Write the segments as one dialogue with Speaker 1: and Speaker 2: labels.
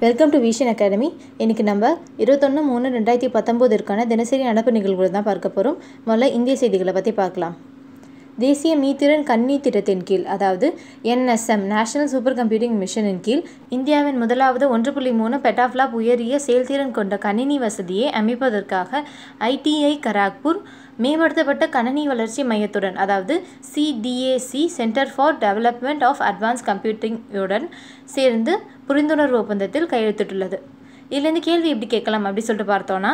Speaker 1: Welcome to vision academy. இன்றைக்கி நம்ம 21/3/2019 தினசரி நடப்பு நிகழ்வுகளை தான் பார்க்க போகிறோம். முதல்ல இந்திய செய்திகளை பற்றி பார்க்கலாம். தேசிய மீத்திறன் கணினி திட்டத்தின் கீழ், அதாவது NSM நேஷனல் சூப்பர் கம்ப்யூட்டிங் மிஷனின் கீழ் இந்தியாவின் முதலாவது 1.3 பெட்டாஃப்ளாப் உயரிய செயல்திறன் கொண்ட கணினி வசதியை அமைப்பதற்காக ITI கராக்பூர் மேம்படுத்தப்பட்ட கணினி வளர்ச்சி மையத்துடன், அதாவது CDAC centre for development of advance கம்ப்யூட்டிங்குடன் சேர்ந்து புரிந்துணர்வு ஒப்பந்தத்தில் கையெழுத்திட்டுள்ளது. இதுலேருந்து கேள்வி எப்படி கேட்கலாம் அப்படி சொல்லிட்டு பார்த்தோன்னா,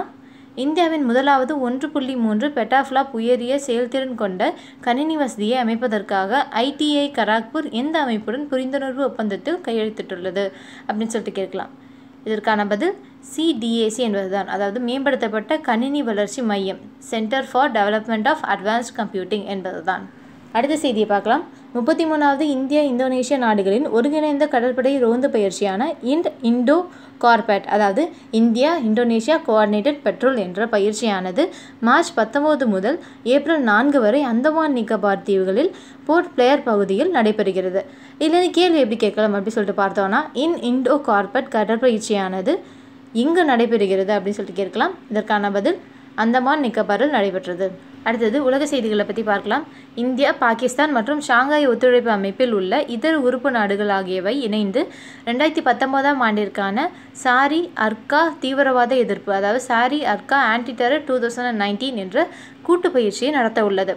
Speaker 1: இந்தியாவின் முதலாவது 1.3 பெட்டாஃப்ளாப் உயரிய செயல்திறன் கொண்ட கணினி வசதியை அமைப்பதற்காக ITI கராக்பூர் எந்த அமைப்புடன் புரிந்துணர்வு ஒப்பந்தத்தில் கையெழுத்திட்டுள்ளது அப்படின்னு சொல்லிட்டு கேட்கலாம். இதற்கான பதில் CDAC என்பதுதான், அதாவது மேம்படுத்தப்பட்ட கணினி வளர்ச்சி மையம் centre for development of advanced computing என்பதுதான். அடுத்த செய்தியை பார்க்கலாம். 33வது இந்தியா இந்தோனேஷியா நாடுகளின் ஒருங்கிணைந்த கடற்படை ரோந்து பயிற்சியான இண்டோ கார்பெட், அதாவது இந்தியா இந்தோனேஷியா கோஆர்டினேட்டட் பெட்ரோல் என்ற பயிற்சியானது மார்ச் 19 முதல் ஏப்ரல் 4 வரை அந்தமான் நிக்கோபார் தீவுகளில் போர்ட் பிளேயர் பகுதியில் நடைபெறுகிறது. இதுலேருந்து கேள்வி எப்படி கேட்கலாம் அப்படி சொல்லிட்டு பார்த்தோன்னா, இண்டோ கார்பெட் கடற்பயிற்சியானது இங்கு நடைபெறுகிறது அப்படின்னு சொல்லிட்டு கேட்கலாம். இதற்கான பதில் அந்தமான் நிக்கோபாரில் நடைபெற்றது. அடுத்தது உலக செய்திகளை பற்றி பார்க்கலாம். இந்தியா, பாகிஸ்தான் மற்றும் ஷாங்காய் ஒத்துழைப்பு அமைப்பில் உள்ள இதர உறுப்பு நாடுகள் ஆகியவை இணைந்து 2019ஆம் ஆண்டிற்கான சாரி அர்கா தீவிரவாத எதிர்ப்பு, அதாவது சாரி அர்கா ஆன்டி டெரர் 2019 என்ற கூட்டு பயிற்சியை நடத்த உள்ளது.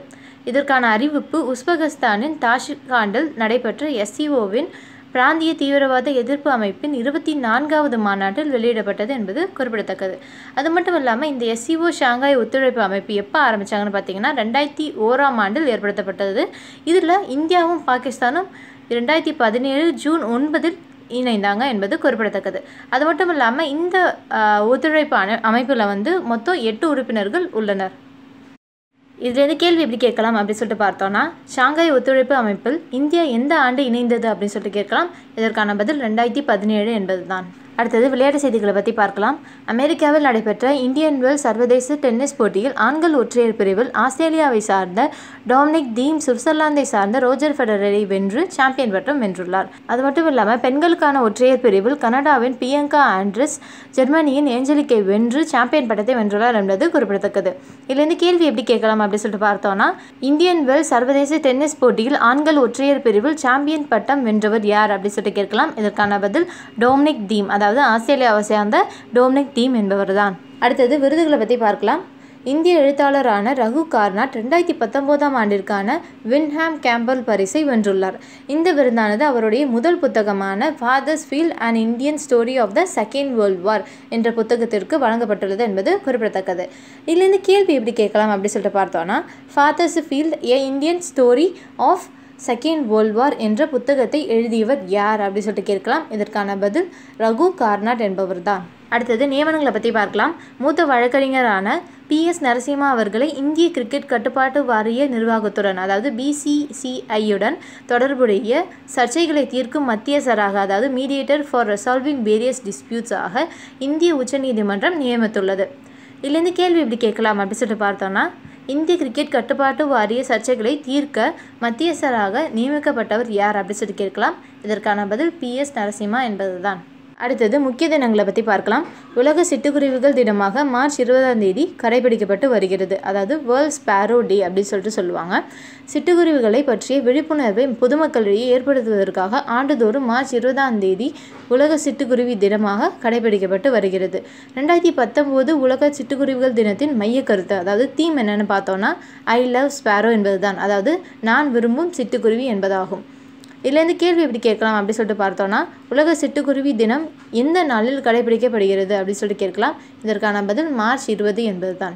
Speaker 1: இதற்கான அறிவிப்பு உஸ்பெகிஸ்தானின் தாஷ்கண்டில் நடைபெற்ற SCOவின் பிராந்திய தீவிரவாத எதிர்ப்பு அமைப்பின் 24வது மாநாட்டில் வெளியிடப்பட்டது என்பது குறிப்பிடத்தக்கது. அது மட்டும் இல்லாமல் இந்த SCO ஷாங்காய் ஒத்துழைப்பு அமைப்பு எப்போ ஆரம்பித்தாங்கன்னு பார்த்தீங்கன்னா 2001ஆம் ஆண்டில் ஏற்படுத்தப்பட்டது. இதில் இந்தியாவும் பாகிஸ்தானும் 2017 ஜூன் 9 இணைந்தாங்க என்பது குறிப்பிடத்தக்கது. அது மட்டும் இல்லாமல் இந்த ஒத்துழைப்பு அமைப்பில் மொத்தம் 8 உறுப்பினர்கள் உள்ளனர். இதுலேருந்து கேள்வி எப்படி கேட்கலாம் அப்படின்னு சொல்லிட்டு பார்த்தோன்னா, ஷாங்காய் ஒத்துழைப்பு அமைப்பில் இந்தியா எந்த ஆண்டு இணைந்தது அப்படின்னு சொல்லிட்டு கேட்கலாம். இதற்கான பதில் 2017 என்பது தான். அடுத்தது விளையாட்டு செய்திகளை பற்றி பார்க்கலாம். அமெரிக்காவில் நடைபெற்ற இந்தியன் வெல்ஸ் சர்வதேச டென்னிஸ் போட்டியில் ஆண்கள் ஒற்றையர் பிரிவில் ஆஸ்திரேலியாவை சார்ந்த டொமினிக் தீம் சுவிட்சர்லாந்தை சார்ந்த ரோஜர் ஃபெடரரை வென்று சாம்பியன் பட்டம் வென்றுள்ளார். அது மட்டும் இல்லாமல் பெண்களுக்கான ஒற்றையர் பிரிவில் கனடாவின் பியங்கா ஆண்ட்ரஸ் ஜெர்மனியின் ஏஞ்சலிக்கை வென்று சாம்பியன் பட்டத்தை வென்றுள்ளார் என்பது குறிப்பிடத்தக்கது. இதுலேருந்து கேள்வி எப்படி கேட்கலாம் அப்படின்னு சொல்லிட்டு பார்த்தோன்னா, இந்தியன் வெல்ஸ் சர்வதேச டென்னிஸ் போட்டியில் ஆண்கள் ஒற்றையர் பிரிவில் சாம்பியன் பட்டம் வென்றவர் யார் அப்படின்னு சொல்லிட்டு கேட்கலாம். இதற்கான பதில் டொமினிக் தீம், அதாவது ஆஸ்திரேலியாவை சேர்ந்த டொமினிக் தீம் என்பவர் தான். அடுத்தது விருதுகளை பற்றி பார்க்கலாம். இந்திய எழுத்தாளரான ரகு கார்னாட் 2019ஆம் ஆண்டிற்கான வின்ஹாம் கேம்பல் பரிசை வென்றுள்ளார். இந்த விருதானது அவருடைய முதல் புத்தகமான fathers field and Indian story of the Second World War என்ற புத்தகத்திற்கு வழங்கப்பட்டுள்ளது என்பது குறிப்பிடத்தக்கது. இதிலிருந்து கேள்வி எப்படி கேட்கலாம் அப்படி சொல்லிட்டு பார்த்தோன்னா, father's field a Indian story of Second World War என்ற புத்தகத்தை எழுதியவர் யார் அப்படி சொல்லிட்டு கேட்கலாம். இதற்கான பதில் ரகு கார்னாட் என்பவர் தான். அடுத்தது நியமனங்களை பற்றி பார்க்கலாம். மூத்த வழக்கறிஞரான PS நரசிம்மா அவர்களை இந்திய கிரிக்கெட் கட்டுப்பாட்டு வாரிய நிர்வாகத்துடன், அதாவது BCCIயுடன் தொடர்புடைய சர்ச்சைகளை தீர்க்கும் மத்தியஸ்தராக, அதாவது மீடியேட்டர் ஃபார் ரெசால்விங் வேரியஸ் டிஸ்பியூட்ஸ் ஆக இந்திய உச்சநீதிமன்றம் நியமித்துள்ளது. இதுலேருந்து கேள்வி எப்படி கேட்கலாம் அப்படி சொல்லிட்டு பார்த்தோன்னா, இந்திய கிரிக்கெட் கட்டுப்பாட்டு வாரிய சர்ச்சைகளை தீர்க்க மத்தியஸ்தராக நியமிக்கப்பட்டவர் யார் அப்படி சொல்லி கேட்கலாம். இதற்கான பதில் PS நரசிம்மா என்பது தான். அடுத்தது முக்கிய தினங்களை பற்றி பார்க்கலாம். உலக சிட்டுக்குருவிகள் தினமாக மார்ச் 20ஆம் தேதி கடைபிடிக்கப்பட்டு வருகிறது. அதாவது வேர்ல்ட் ஸ்பேரோ டே அப்படின்னு சொல்லிட்டு சொல்லுவாங்க. சிட்டுக்குருவிகளை பற்றிய விழிப்புணர்வை பொதுமக்களிடையே ஏற்படுத்துவதற்காக ஆண்டுதோறும் மார்ச் 20ஆம் தேதி உலக சிட்டுக்குருவி தினமாக கடைபிடிக்கப்பட்டு வருகிறது. 2019 உலக சிட்டுக்குருவிகள் தினத்தின் மைய கருத்து, அதாவது தீம் என்னென்னு பார்த்தோன்னா, ஐ லவ் ஸ்பேரோ என்பது தான், அதாவது நான் விரும்பும் சிட்டுக்குருவி என்பதாகும். இதுலேருந்து கேள்வி எப்படி கேட்கலாம் அப்படி சொல்லிட்டு பார்த்தோன்னா, உலக சிட்டுக்குருவி தினம் எந்த நாளில் கடைபிடிக்கப்படுகிறது அப்படி சொல்லிட்டு கேட்கலாம். இதற்கான பதில் மார்ச் 20 என்பது தான்.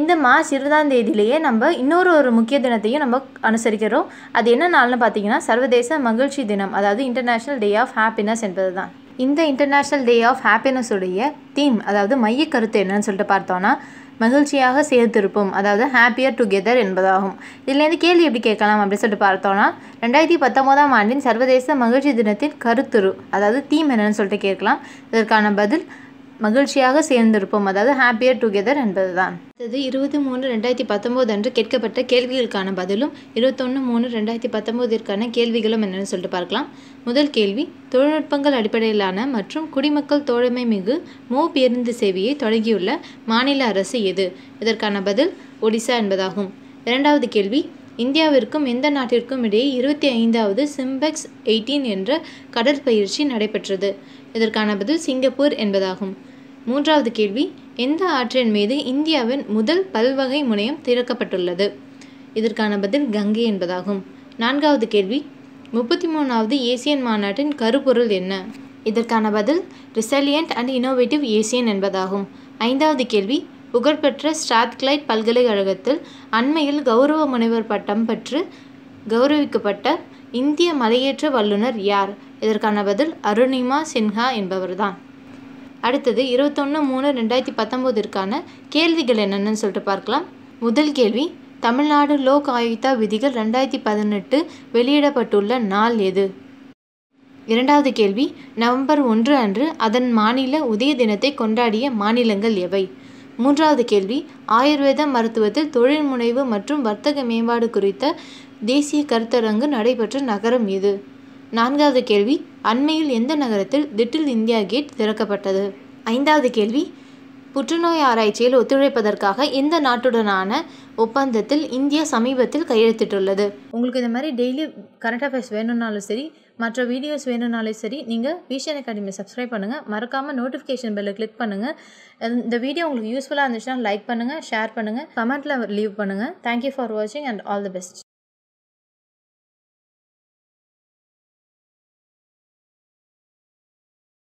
Speaker 1: இந்த மார்ச் 20ஆம் தேதியிலேயே நம்ம இன்னொரு முக்கிய தினத்தையும் நம்ம அனுசரிக்கிறோம். அது என்ன நாள்னு பார்த்தீங்கன்னா, சர்வதேச மகிழ்ச்சி தினம், அதாவது இன்டர்நேஷ்னல் டே ஆஃப் ஹாப்பினஸ் என்பது தான். இந்த இன்டர்நேஷ்னல் டே ஆஃப் ஹாப்பினஸ் உடைய தீம், அதாவது மைய கருத்து என்னன்னு சொல்லிட்டு பார்த்தோன்னா, மகிழ்ச்சியாக சேர்த்திருப்போம், அதாவது ஹாப்பியர் டுகெதர் என்பதாகும். இதுலேருந்து கேள்வி எப்படி கேட்கலாம் அப்படின்னு சொல்லிட்டு பார்த்தோன்னா, 2019ஆம் ஆண்டின் சர்வதேச மகிழ்ச்சி தினத்தின் கருத்துரு, அதாவது தீம் என்னன்னு சொல்லிட்டு கேட்கலாம். இதற்கான பதில் மகிழ்ச்சியாக சேர்ந்திருப்போம், அதாவது ஹாப்பியர் டுகெதர் என்பதுதான். அடுத்தது 20/3/2019 அன்று கேட்கப்பட்ட கேள்விகளுக்கான பதிலும் 21/3/2019 கேள்விகளும் என்னென்னு சொல்லிட்டு பார்க்கலாம். முதல் கேள்வி, தொழில்நுட்பங்கள் அடிப்படையிலான மற்றும் குடிமக்கள் தோழமை மிகு பேருந்து சேவையை தொடங்கியுள்ள மாநில அரசு எது? இதற்கான பதில் ஒடிசா என்பதாகும். இரண்டாவது கேள்வி, இந்தியாவிற்கும் எந்த நாட்டிற்கும் இடையே 25வது சிம்பெக்ஸ் 18 என்ற கடற்பயிற்சி நடைபெற்றது? இதற்கான பதில் சிங்கப்பூர் என்பதாகும். மூன்றாவது கேள்வி, எந்த ஆற்றின் மீது இந்தியாவின் முதல் பல்வகை முனையம் திறக்கப்பட்டுள்ளது? இதற்கான பதில் கங்கை என்பதாகும். நான்காவது கேள்வி, 33வது ஏசியன் மாநாட்டின் கருப்பொருள் என்ன? இதற்கான பதில் ரெசிலியன்ட் அண்ட் இன்னோவேட்டிவ் ஏசியன் என்பதாகும். ஐந்தாவது கேள்வி, புகழ்பெற்ற ஸ்ட்ராத்கிளைட் பல்கலைக்கழகத்தில் அண்மையில் கௌரவ முனைவர் பட்டம் பெற்று கௌரவிக்கப்பட்ட இந்திய மலையேற்ற வல்லுநர் யார்? இதற்கான பதில் அருணிமா சின்ஹா என்பவர்தான். அடுத்தது 21/3/2019 கேள்விகள் என்னென்னு சொல்லிட்டு பார்க்கலாம். முதல் கேள்வி, தமிழ்நாடு லோக் ஆயுக்தா விதிகள் 2018 வெளியிடப்பட்டுள்ள நாள் எது? இரண்டாவது கேள்வி, நவம்பர் 1 அன்று அதன் மாநில உதய தினத்தை கொண்டாடிய மாநிலங்கள் எவை? மூன்றாவது கேள்வி, ஆயுர்வேத மருத்துவத்தில் தொழில் முனைவு மற்றும் வர்த்தக மேம்பாடு குறித்த தேசிய கருத்தரங்கு நடைபெற்ற நகரம் எது? நான்காவது கேள்வி, அண்மையில் எந்த நகரத்தில் லிட்டில் இந்தியா கேட் திறக்கப்பட்டது? ஐந்தாவது கேள்வி, புற்றுநோய் ஆராய்ச்சியில் ஒத்துழைப்பதற்காக எந்த நாட்டுடனான ஒப்பந்தத்தில் இந்தியா சமீபத்தில் கையெழுத்திட்டுள்ளது? உங்களுக்கு இந்த மாதிரி டெய்லி கரண்ட் அஃபேர்ஸ் வேணும்னாலும் சரி, மற்ற வீடியோஸ் வேணும்னாலும் சரி, நீங்கள் விஷன் அகாடமி சப்ஸ்கிரைப் பண்ணுங்கள். மறக்காமல் நோட்டிஃபிகேஷன் பெல்லை கிளிக் பண்ணுங்கள். இந்த வீடியோ உங்களுக்கு யூஸ்ஃபுல்லாக இருந்துச்சுன்னா லைக் பண்ணுங்கள், ஷேர் பண்ணுங்கள், கமெண்ட்டில் லீவ் பண்ணுங்கள். தேங்க்யூ ஃபார் வாட்சிங் அண்ட் ஆல் தி பெஸ்ட்.